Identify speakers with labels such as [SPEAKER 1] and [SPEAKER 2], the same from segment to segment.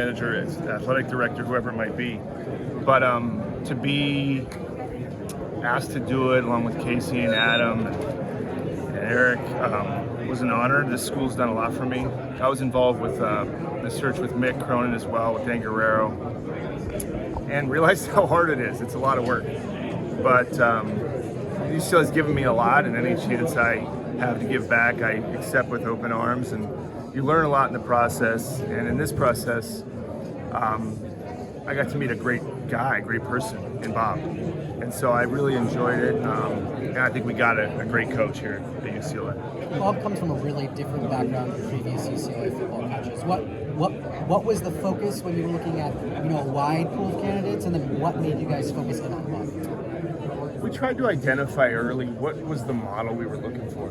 [SPEAKER 1] manager, athletic director, whoever it might be. But to be asked to do it along with Casey and Adam and Eric was an honor. This school's done a lot for me. I was involved with the search with Mick Cronin as well, with Dan Guerrero, and realized how hard it is. It's a lot of work. But UCLA has given me a lot, and any chance I have to give back, I accept with open arms. And you learn a lot in the process. And in this process, I got to meet a great guy, great person in Bob. And so I really enjoyed it. And I think we got a great coach here at UCLA.
[SPEAKER 2] Bob comes from a really different background than previous UCLA football coaches. What was the focus when you were looking at a wide pool of candidates, and then what made you guys focus in on Bob?
[SPEAKER 1] We tried to identify early what was the model we were looking for.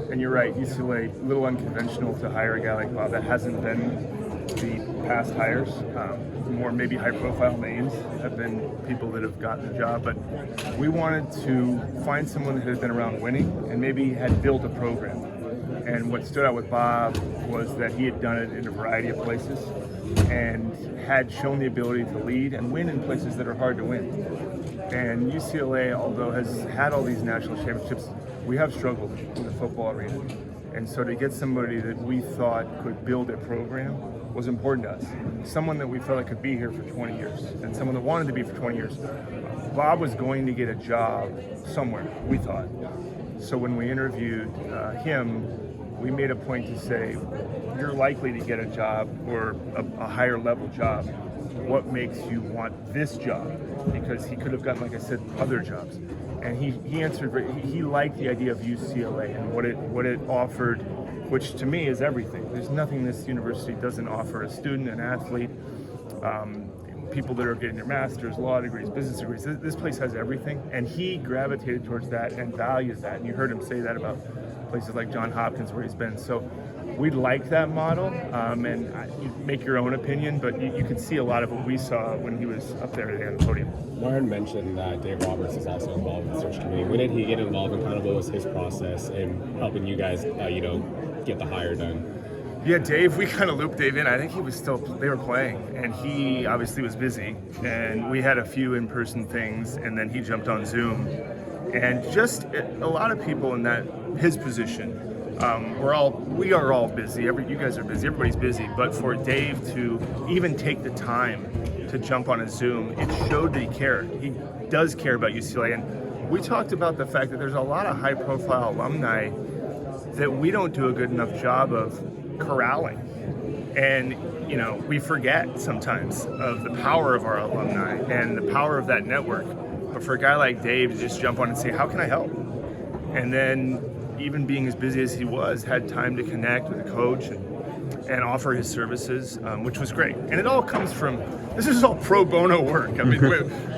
[SPEAKER 1] And you're right, UCLA, a little unconventional to hire a guy like Bob. That hasn't been the past hires. More maybe high-profile names have been people that have gotten the job, but we wanted to find someone that had been around winning and maybe had built a program. And what stood out with Bob was that he had done it in a variety of places and had shown the ability to lead and win in places that are hard to win. And UCLA, although has had all these national championships, we have struggled in the football arena. And so to get somebody that we thought could build a program was important to us. Someone that we felt like could be here for 20 years, and someone that wanted to be for 20 years. Bob was going to get a job somewhere, we thought. So when we interviewed him, we made a point to say, you're likely to get a job or a higher level job. What makes you want this job? Because he could have gotten, like I said, other jobs. And he answered, he liked the idea of UCLA and what it offered, which to me is everything. There's nothing this university doesn't offer a student, an athlete, people that are getting their master's, law degrees, business degrees. This place has everything, and he gravitated towards that and values that. And you heard him say that about places like Johns Hopkins where he's been. So we like that model, and you make your own opinion, but you could see a lot of what we saw when he was up there on the podium.
[SPEAKER 3] Warren mentioned that Dave Roberts is also involved in the search committee. When did he get involved, and kind of what was his process in helping you guys, get the hire done?
[SPEAKER 1] Yeah, Dave, we kind of looped Dave in. I think they were playing, and he obviously was busy, and we had a few in-person things, and then he jumped on Zoom. And just a lot of people in his position, we are all busy. You guys are busy. Everybody's busy. But for Dave to even take the time to jump on a Zoom, it showed that he cared. He does care about UCLA. And we talked about the fact that there's a lot of high-profile alumni that we don't do a good enough job of corralling. And, we forget sometimes of the power of our alumni and the power of that network. But for a guy like Dave to just jump on and say, how can I help? And then even being as busy as he was, had time to connect with the coach and offer his services, which was great. And it all comes from, this is all pro bono work. I mean,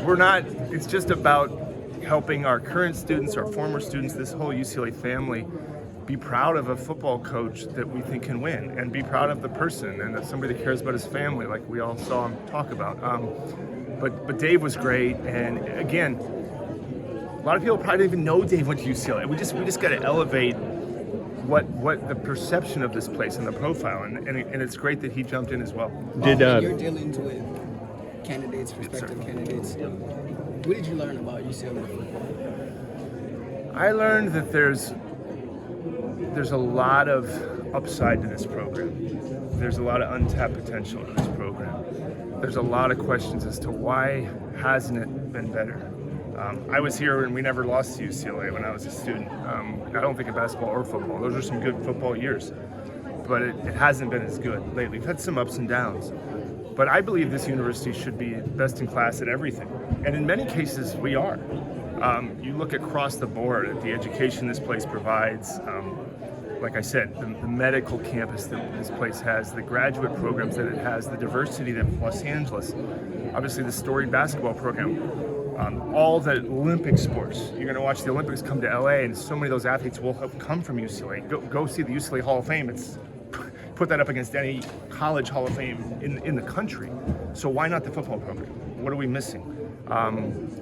[SPEAKER 1] we're not, it's just about helping our current students, our former students, this whole UCLA family, be proud of a football coach that we think can win, and be proud of the person and somebody that cares about his family, like we all saw him talk about. But Dave was great, and again, a lot of people probably don't even know Dave went to UCLA. We just got to elevate what the perception of this place and the profile, and it's great that he jumped in as well.
[SPEAKER 4] You're dealing with candidates, prospective candidates. What did you learn about UCLA football?
[SPEAKER 1] I learned that there's a lot of upside to this program. There's a lot of untapped potential to this program. There's a lot of questions as to why hasn't it been better. I was here and we never lost to UCLA when I was a student. I don't think in basketball or football. Those are some good football years, but it hasn't been as good lately. We've had some ups and downs, but I believe this university should be best in class at everything. And in many cases, we are. You look across the board at the education this place provides, like I said, the medical campus that this place has, the graduate programs that it has, the diversity that Los Angeles, obviously the storied basketball program, all the Olympic sports. You're going to watch the Olympics come to LA, and so many of those athletes will have come from UCLA. Go see the UCLA Hall of Fame. Put that up against any college Hall of Fame in the country. So why not the football program? What are we missing?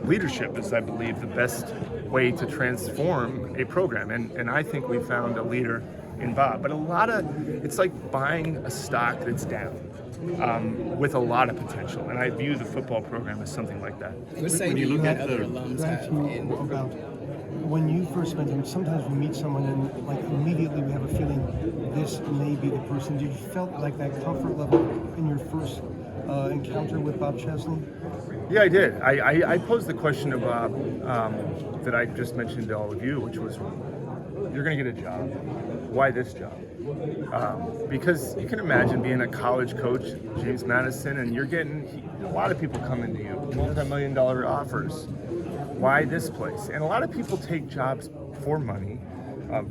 [SPEAKER 1] Leadership is, I believe, the best way to transform a program, and I think we found a leader in Bob. But it's like buying a stock that's down. with a lot of potential. And I view the football program as something like that.
[SPEAKER 4] What say do you and other alums have in
[SPEAKER 5] about when you first met him? Sometimes we meet someone and like immediately we have a feeling this may be the person. Did you felt like that comfort level in your first encounter with Bob Chesney?
[SPEAKER 1] Yeah, I did. I posed the question to Bob that I just mentioned to all of you, which was, you're going to get a job. Why this job? Because you can imagine being a college coach, James Madison, and you're getting a lot of people coming to you, multi-million-dollar offers. Why this place? And a lot of people take jobs for money,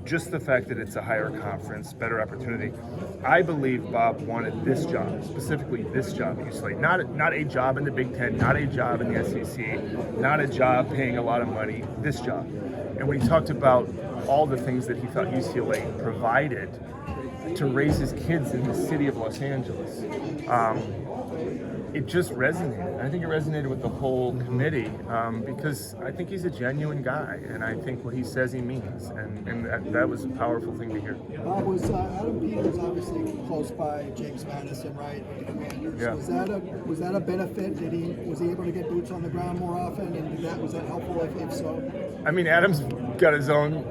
[SPEAKER 1] just the fact that it's a higher conference, better opportunity. I believe Bob wanted this job, specifically this job at UCLA. Not a job in the Big Ten, not a job in the SEC, not a job paying a lot of money, this job. And when he talked about all the things that he thought UCLA provided to raise his kids in the city of Los Angeles, it just resonated. I think it resonated with the whole committee because I think he's a genuine guy, and I think what he says he means, and that was a powerful thing to hear.
[SPEAKER 6] Bob, was Adam Peters obviously close by James Madison, right? With the Commanders.
[SPEAKER 1] Yeah.
[SPEAKER 6] Was that a benefit? Was he able to get boots on the ground more often, and was that helpful? If so,
[SPEAKER 1] I mean, Adam's got his own.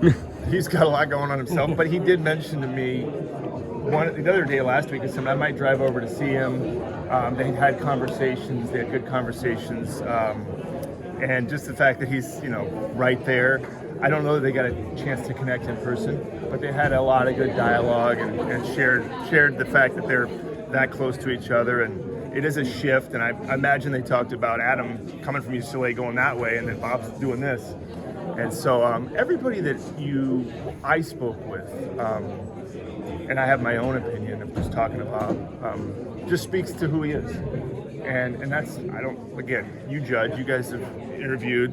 [SPEAKER 1] He's got a lot going on himself, but he did mention to me the other day last week, I might drive over to see him. They had conversations. They had good conversations, and just the fact that he's right there. I don't know that they got a chance to connect in person, but they had a lot of good dialogue and shared the fact that they're that close to each other, and it is a shift. And I imagine they talked about Adam coming from UCLA going that way, and then Bob's doing this. And so everybody that I spoke with, and I have my own opinion of just talking to Bob, just speaks to who he is. And that's, again, you judge. You guys have interviewed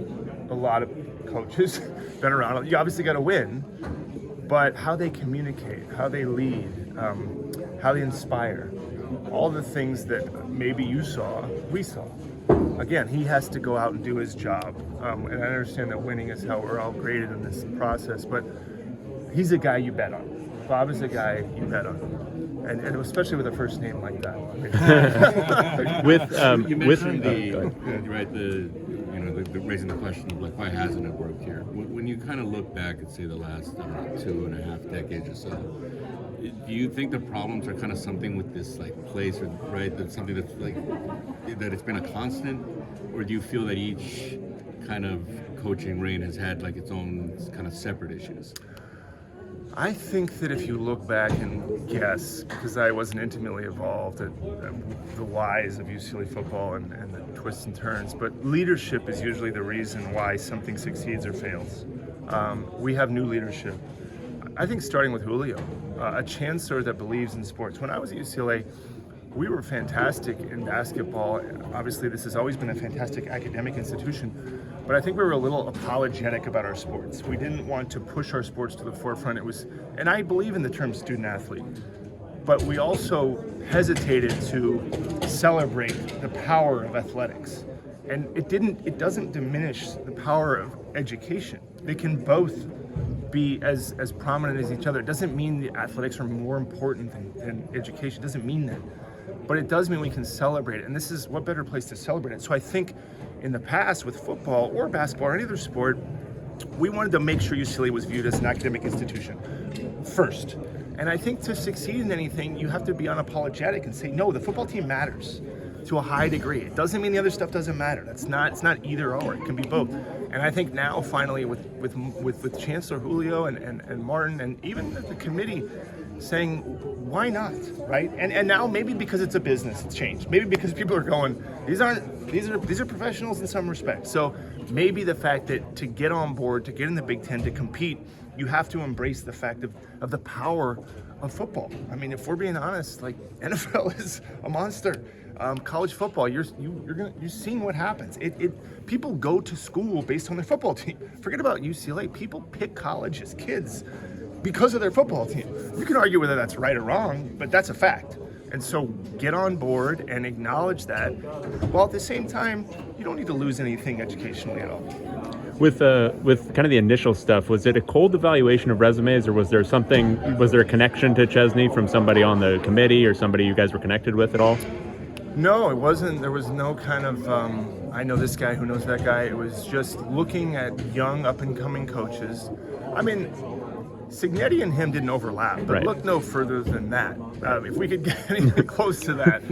[SPEAKER 1] a lot of coaches, been around. You obviously got to win, but how they communicate, how they lead, how they inspire, all the things that maybe you saw, we saw. Again, he has to go out and do his job. And I understand that winning is how we're all graded in this process, but he's a guy you bet on. Bob is a guy you bet on. And especially with a first name like that.
[SPEAKER 7] You mentioned the raising the question of like, why hasn't it worked here? When you kind of look back and say the last 2.5 decades or so, do you think the problems are kind of something with this like place, or right? That's something that's like that it's been a constant, or do you feel that each kind of coaching reign has had like its own kind of separate issues?
[SPEAKER 1] I think that if you look back and guess, because I wasn't intimately involved at the whys of UCLA football and the twists and turns, but leadership is usually the reason why something succeeds or fails. We have new leadership. I think starting with Julio, a chancellor that believes in sports. When I was at UCLA, we were fantastic in basketball. Obviously, this has always been a fantastic academic institution, but I think we were a little apologetic about our sports. We didn't want to push our sports to the forefront. And I believe in the term student athlete, but we also hesitated to celebrate the power of athletics. And it doesn't diminish the power of education. They can both be as prominent as each other. It doesn't mean the athletics are more important than education. It doesn't mean that. But it does mean we can celebrate it. And this is what better place to celebrate it. So I think in the past with football or basketball or any other sport, we wanted to make sure UCLA was viewed as an academic institution first. And I think to succeed in anything, you have to be unapologetic and say, no, the football team matters to a high degree. It doesn't mean the other stuff doesn't matter. It's not either or. It can be both. And I think now finally with Chancellor Julio and Martin and even the committee saying, why not, right? And now maybe because it's a business, it's changed. Maybe because people are going, these are professionals in some respects. So maybe the fact that to get on board, to get in the Big Ten, to compete, you have to embrace the fact of the power of football. I mean, if we're being honest, like NFL is a monster. College football, you're seeing what happens. People go to school based on their football team. Forget about UCLA. People pick college as kids because of their football team. You can argue whether that's right or wrong, but that's a fact. And so get on board and acknowledge that, while at the same time, you don't need to lose anything educationally at all.
[SPEAKER 8] With kind of the initial stuff, was it a cold evaluation of resumes, or was there a connection to Chesney from somebody on the committee or somebody you guys were connected with at all?
[SPEAKER 1] No, it wasn't. There was no kind of, I know this guy who knows that guy. It was just looking at young up-and-coming coaches. I mean, Signetti and him didn't overlap, but
[SPEAKER 8] Right.
[SPEAKER 1] look no further than that. If we could get anything close to that.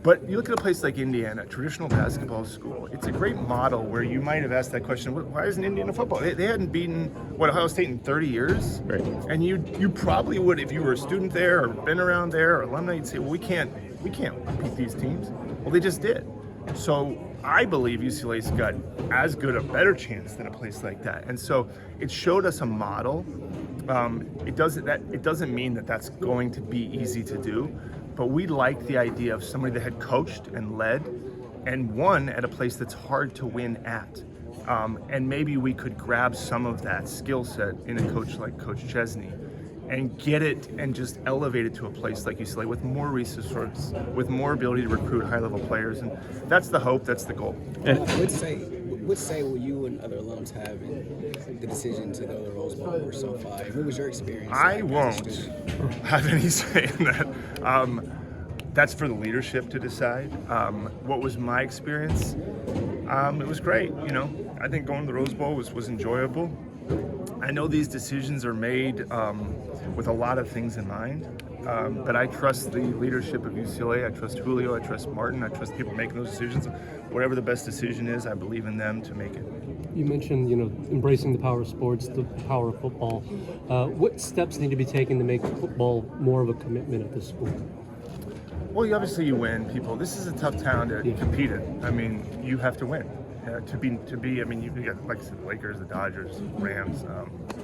[SPEAKER 1] But you look at a place like Indiana, traditional basketball school, it's a great model where you might have asked that question, why isn't Indiana football? They hadn't beaten, Ohio State in 30 years?
[SPEAKER 8] Right.
[SPEAKER 1] And you probably would, if you were a student there or been around there or alumni, you'd say, well, we can't beat these teams. Well, they just did. So I believe UCLA's got as good a better chance than a place like that. And so it showed us a model. It doesn't mean that that's going to be easy to do, but we liked the idea of somebody that had coached and led and won at a place that's hard to win at. And maybe we could grab some of that skill set in a coach like Coach Chesney and get it and just elevate it to a place like UCLA with more resources, with more ability to recruit high-level players. And that's the hope, that's the goal.
[SPEAKER 4] What say will you and other alums have in the decision to go to the Rose Bowl over SoFi? What was your experience?
[SPEAKER 1] I
[SPEAKER 4] like, as a
[SPEAKER 1] won't
[SPEAKER 4] student?
[SPEAKER 1] have any say in that. That's for the leadership to decide. What was my experience? It was great. You know, I think going to the Rose Bowl was enjoyable. I know these decisions are made with a lot of things in mind, but I trust the leadership of UCLA. I trust Julio. I trust Martin. I trust people making those decisions. Whatever the best decision is, I believe in them to make it.
[SPEAKER 9] You mentioned, embracing the power of sports, the power of football. What steps need to be taken to make football more of a commitment at this school?
[SPEAKER 1] Well, obviously you win, people. This is a tough town to compete in. I mean, you have to win. To be. I mean, you got, like I said, the Lakers, the Dodgers, Rams,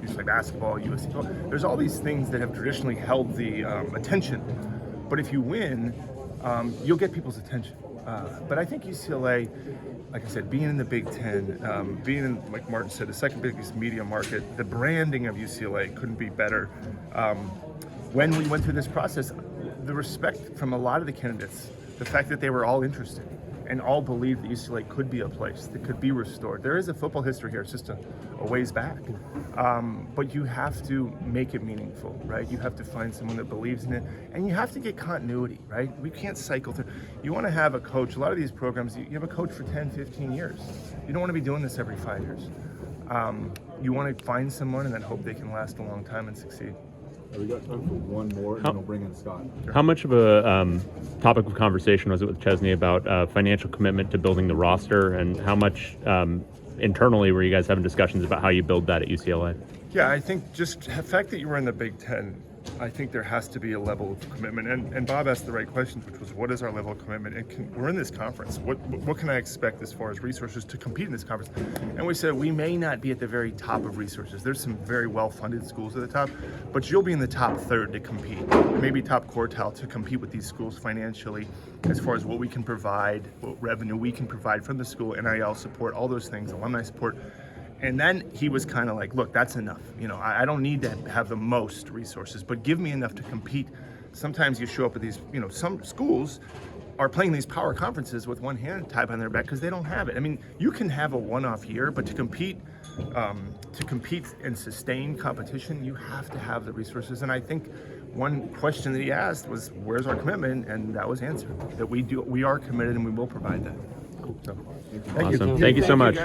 [SPEAKER 1] UCLA basketball, USC. There's all these things that have traditionally held the attention. But if you win, you'll get people's attention. But I think UCLA, like I said, being in the Big Ten, being in, like Martin said, the second biggest media market, the branding of UCLA couldn't be better. When we went through this process, the respect from a lot of the candidates, the fact that they were all interested and all believed that UCLA could be a place that could be restored. There is a football history here, it's just a ways back. But you have to make it meaningful, right? You have to find someone that believes in it, and you have to get continuity, right? We can't cycle through. You want to have a coach, a lot of these programs, you have a coach for 10, 15 years. You don't want to be doing this every 5 years. You want to find someone and then hope they can last a long time and succeed.
[SPEAKER 10] We got time for one more, and then we'll bring in Scott.
[SPEAKER 8] How much of a topic of conversation was it with Chesney about financial commitment to building the roster, and how much internally were you guys having discussions about how you build that at UCLA?
[SPEAKER 1] Yeah, I think just the fact that you were in the Big Ten, I think there has to be a level of commitment. And Bob asked the right questions, which was, what is our level of commitment? And we're in this conference. What can I expect as far as resources to compete in this conference? And we said we may not be at the very top of resources. There's some very well-funded schools at the top, but you'll be in the top third to compete, maybe top quartile to compete with these schools financially, as far as what we can provide, what revenue we can provide from the school, NIL support, all those things, alumni support. And then he was kind of like, look, that's enough. I don't need to have the most resources, but give me enough to compete. Sometimes you show up at these, some schools are playing these power conferences with one hand tied behind their back because they don't have it. I mean, you can have a one-off year, but to compete and sustain competition, you have to have the resources. And I think one question that he asked was, where's our commitment? And that was answered, that we are committed and we will provide that. So,
[SPEAKER 8] Awesome. Thank you so much.